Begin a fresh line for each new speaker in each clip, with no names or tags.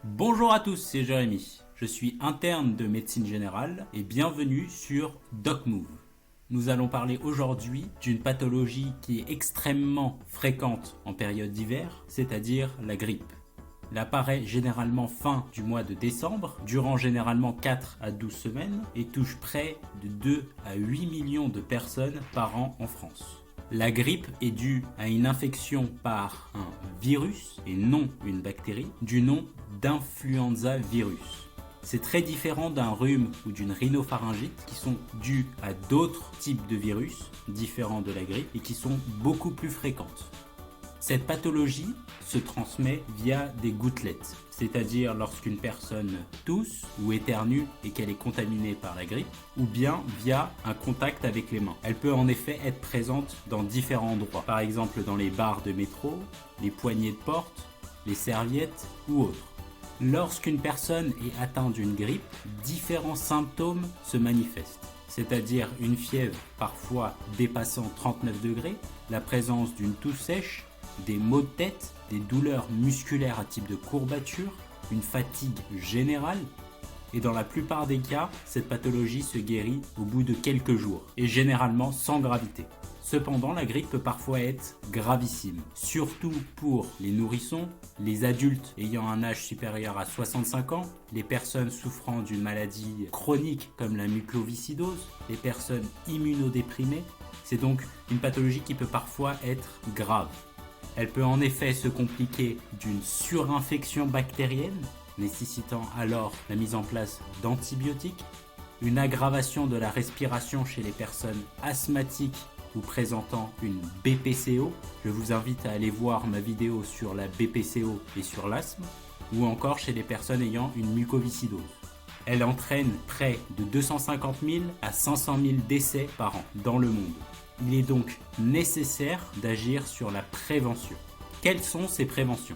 Bonjour à tous, c'est Jérémy. Je suis interne de médecine générale et bienvenue sur DocMove. Nous allons parler aujourd'hui d'une pathologie qui est extrêmement fréquente en période d'hiver, c'est-à-dire la grippe. Elle apparaît généralement fin du mois de décembre, durant généralement 4 à 12 semaines et touche près de 2 à 8 millions de personnes par an en France. La grippe est due à une infection par un virus et non une bactérie du nom d'influenza virus. C'est très différent d'un rhume ou d'une rhinopharyngite qui sont dus à d'autres types de virus différents de la grippe et qui sont beaucoup plus fréquentes. Cette pathologie se transmet via des gouttelettes, c'est-à-dire lorsqu'une personne tousse ou éternue et qu'elle est contaminée par la grippe, ou bien via un contact avec les mains. Elle peut en effet être présente dans différents endroits, par exemple dans les barres de métro, les poignées de porte, les serviettes ou autres. Lorsqu'une personne est atteinte d'une grippe, différents symptômes se manifestent, c'est-à-dire une fièvre parfois dépassant 39 degrés, la présence d'une toux sèche, des maux de tête, des douleurs musculaires à type de courbature, une fatigue générale, et dans la plupart des cas, cette pathologie se guérit au bout de quelques jours, et généralement sans gravité. Cependant, la grippe peut parfois être gravissime, surtout pour les nourrissons, les adultes ayant un âge supérieur à 65 ans, les personnes souffrant d'une maladie chronique comme la mucoviscidose, les personnes immunodéprimées. C'est donc une pathologie qui peut parfois être grave. Elle peut en effet se compliquer d'une surinfection bactérienne, nécessitant alors la mise en place d'antibiotiques, une aggravation de la respiration chez les personnes asthmatiques ou présentant une BPCO. Je vous invite à aller voir ma vidéo sur la BPCO et sur l'asthme, ou encore chez les personnes ayant une mucoviscidose. Elle entraîne près de 250 000 à 500 000 décès par an dans le monde. Il est donc nécessaire d'agir sur la prévention. Quelles sont ces préventions ?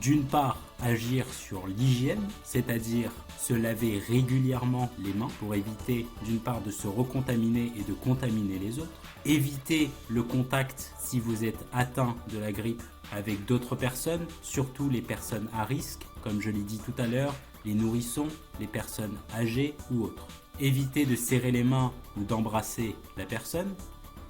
D'une part, agir sur l'hygiène, c'est-à-dire se laver régulièrement les mains pour éviter d'une part de se recontaminer et de contaminer les autres. Éviter le contact si vous êtes atteint de la grippe avec d'autres personnes, surtout les personnes à risque, comme je l'ai dit tout à l'heure, les nourrissons, les personnes âgées ou autres. Éviter de serrer les mains ou d'embrasser la personne.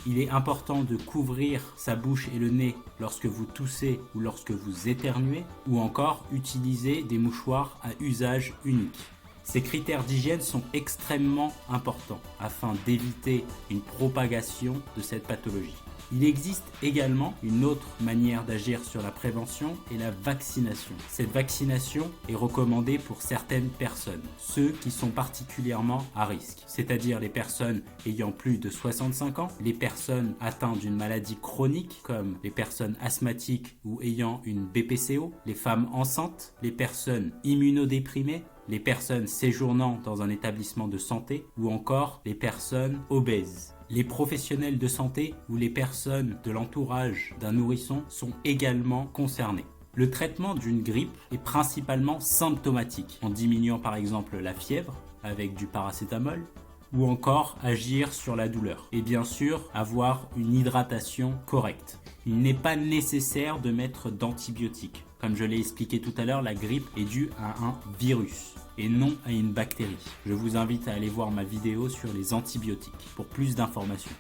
Il est important de couvrir sa bouche et le nez lorsque vous toussez ou lorsque vous éternuez, ou encore utiliser des mouchoirs à usage unique. Ces critères d'hygiène sont extrêmement importants afin d'éviter une propagation de cette pathologie. Il existe également une autre manière d'agir sur la prévention et la vaccination. Cette vaccination est recommandée pour certaines personnes, ceux qui sont particulièrement à risque, c'est-à-dire les personnes ayant plus de 65 ans, les personnes atteintes d'une maladie chronique comme les personnes asthmatiques ou ayant une BPCO, les femmes enceintes, les personnes immunodéprimées, les personnes séjournant dans un établissement de santé ou encore les personnes obèses. Les professionnels de santé ou les personnes de l'entourage d'un nourrisson sont également concernés. Le traitement d'une grippe est principalement symptomatique, en diminuant par exemple la fièvre avec du paracétamol, ou encore agir sur la douleur. Et bien sûr, avoir une hydratation correcte. Il n'est pas nécessaire de mettre d'antibiotiques. Comme je l'ai expliqué tout à l'heure, la grippe est due à un virus et non à une bactérie. Je vous invite à aller voir ma vidéo sur les antibiotiques pour plus d'informations.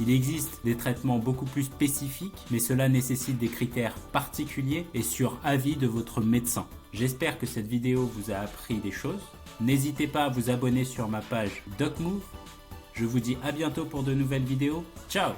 Il existe des traitements beaucoup plus spécifiques, mais cela nécessite des critères particuliers et sur avis de votre médecin. J'espère que cette vidéo vous a appris des choses. N'hésitez pas à vous abonner sur ma page DocMove. Je vous dis à bientôt pour de nouvelles vidéos. Ciao!